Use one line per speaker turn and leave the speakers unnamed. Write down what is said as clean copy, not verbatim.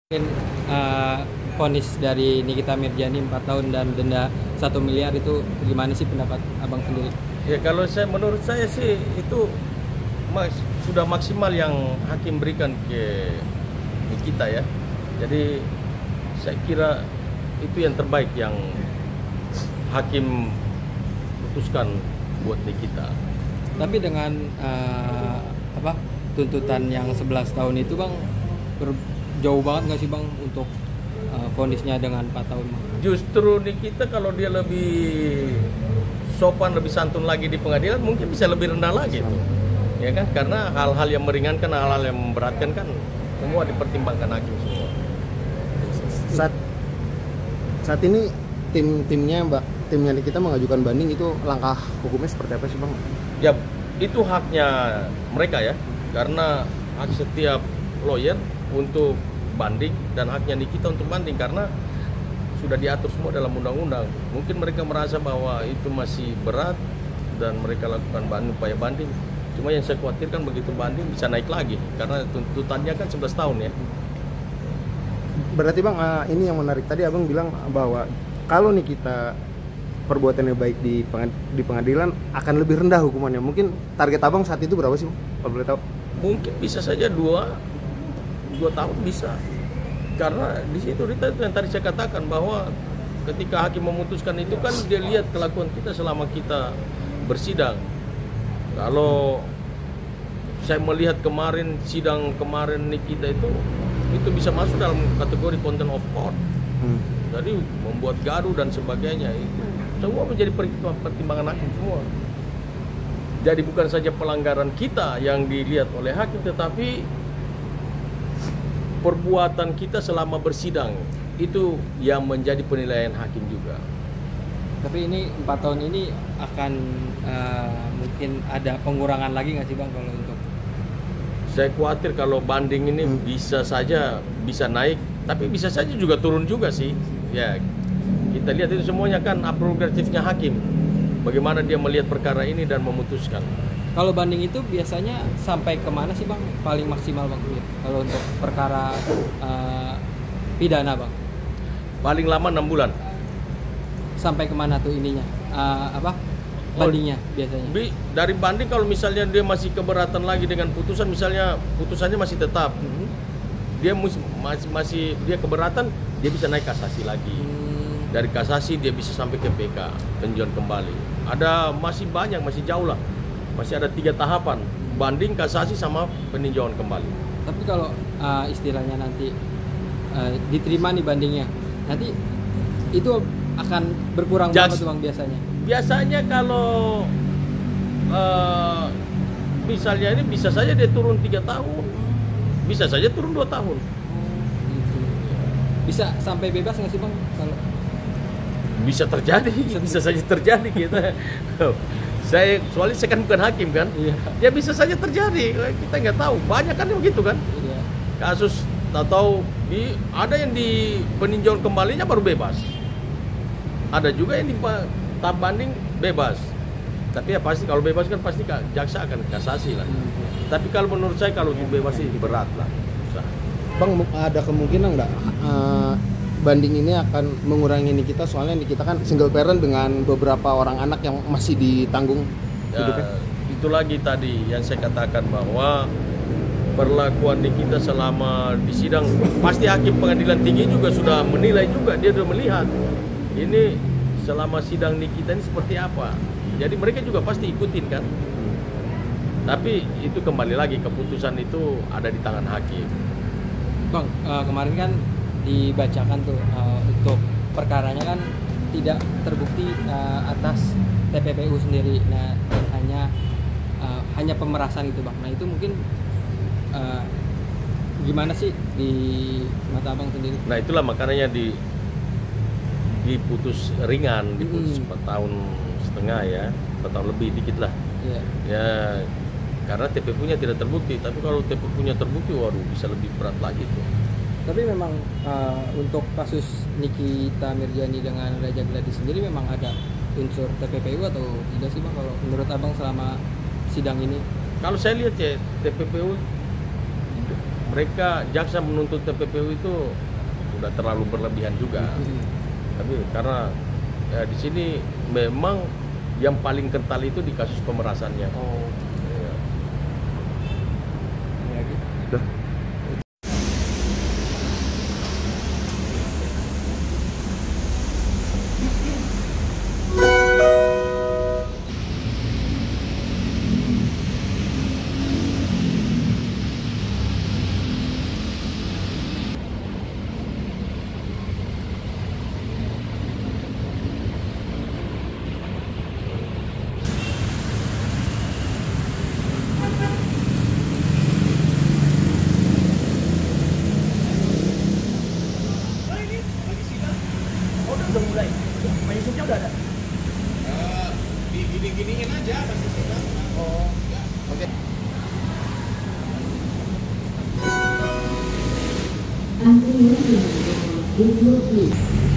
Mungkin vonis dari Nikita Mirjani 4 tahun dan denda 1 miliar itu gimana sih pendapat abang sendiri?
Ya kalau menurut saya sih itu sudah maksimal yang hakim berikan ke Nikita ya. Jadi saya kira itu yang terbaik yang hakim putuskan buat Nikita.
Tapi dengan tuntutan yang 11 tahun itu bang jauh banget nggak sih bang untuk vonisnya dengan 4 tahun bang?
Justru Nikita kalau dia lebih sopan, lebih santun lagi di pengadilan mungkin bisa lebih rendah lagi tuh. Ya kan, karena hal-hal yang meringankan, hal-hal yang memberatkan kan semua dipertimbangkan hakim semua.
Saat ini timnya Nikita mengajukan banding, itu langkah hukumnya seperti apa sih bang?
Ya itu haknya mereka ya, karena hak setiap lawyer untuk banding dan haknya Nikita untuk banding karena sudah diatur semua dalam undang-undang. Mungkin mereka merasa bahwa itu masih berat dan mereka lakukan upaya banding. Cuma yang saya khawatirkan begitu banding bisa naik lagi karena tuntutannya kan 11 tahun ya.
Berarti bang, ini yang menarik tadi abang bilang bahwa kalau Nikita perbuatannya baik di pengadilan akan lebih rendah hukumannya. Mungkin target abang saat itu berapa sih bang? Kalau boleh tahu?
Mungkin bisa saja 2 tahun bisa. Karena di situ itu yang tadi saya katakan bahwa ketika hakim memutuskan itu kan dia lihat kelakuan kita selama kita bersidang. Kalau saya melihat kemarin sidang kemarin Nikita itu bisa masuk dalam kategori contempt of court. Jadi membuat gaduh dan sebagainya itu semua menjadi pertimbangan hakim semua. Jadi bukan saja pelanggaran kita yang dilihat oleh hakim, tetapi perbuatan kita selama bersidang itu yang menjadi penilaian hakim juga.
Tapi ini 4 tahun ini akan mungkin ada pengurangan lagi nggak sih bang kalau untuk?
Saya khawatir kalau banding ini bisa saja bisa naik, tapi bisa saja juga turun juga sih. Ya kita lihat itu semuanya kan hak prerogatifnya hakim. Bagaimana dia melihat perkara ini dan memutuskan.
Kalau banding itu biasanya sampai kemana sih bang? Paling maksimal bang? Kalau untuk perkara pidana bang? Paling
lama 6 bulan.
Sampai kemana tuh ininya? Bandingnya biasanya?
Dari banding kalau misalnya dia masih keberatan lagi dengan putusan, misalnya putusannya masih tetap, dia masih dia keberatan, dia bisa naik kasasi lagi. Dari kasasi dia bisa sampai ke PK, peninjauan kembali. Masih banyak, masih jauh lah. Masih ada 3 tahapan, banding, kasasi, sama peninjauan kembali.
Tapi kalau istilahnya nanti diterima nih bandingnya, nanti itu akan berkurang banget tuh bang biasanya?
Biasanya kalau misalnya ini bisa saja dia turun 3 tahun, bisa saja turun 2 tahun.
Gitu. Bisa sampai bebas nggak sih bang? Kalau
bisa terjadi, bisa saja terjadi kita. Soalnya saya kan bukan hakim kan, ya bisa saja terjadi, kita nggak tahu, banyak kan begitu kan, kasus atau ada yang di peninjauan kembalinya baru bebas, ada juga yang di tahap banding bebas, tapi ya pasti kalau bebas kan pasti jaksa akan kasasi lah, tapi kalau menurut saya kalau bebas sih berat lah.
Bang, ada kemungkinan nggak banding ini akan mengurangi Nikita, soalnya Nikita kan single parent dengan beberapa orang anak yang masih ditanggung hidupnya.
Itu lagi tadi yang saya katakan bahwa perlakuan Nikita selama di sidang, pasti hakim pengadilan tinggi juga sudah menilai juga, dia sudah melihat ini selama sidang Nikita ini seperti apa, jadi mereka juga pasti ikutin kan. Tapi itu kembali lagi, keputusan itu ada di tangan hakim.
Bang, kemarin kan dibacakan tuh untuk perkaranya kan tidak terbukti atas TPPU sendiri, nah hanya pemerasan itu bang. Nah itu mungkin gimana sih di mata abang sendiri?
Nah itulah makanya diputus ringan, diputus 4 tahun setengah ya, 4 tahun lebih dikit lah. Ya karena TPPU-nya tidak terbukti, tapi kalau TPPU-nya terbukti, waduh bisa lebih berat lagi tuh.
Tapi memang untuk kasus Nikita Mirjani dengan Raja Gladys sendiri memang ada unsur TPPU atau tidak sih bang kalau menurut abang selama sidang ini?
Kalau saya lihat ya TPPU mereka jaksa menuntut TPPU itu udah terlalu berlebihan juga. Tapi karena ya, di sini memang yang paling kental itu di kasus pemerasannya.
Oh.
Ya.
Ya, gitu.
Udah.
Udah mulai. Manisnya udah ada.
Gini-giniin aja masih sidang.
Oh.
Oke.
Antrian yang 20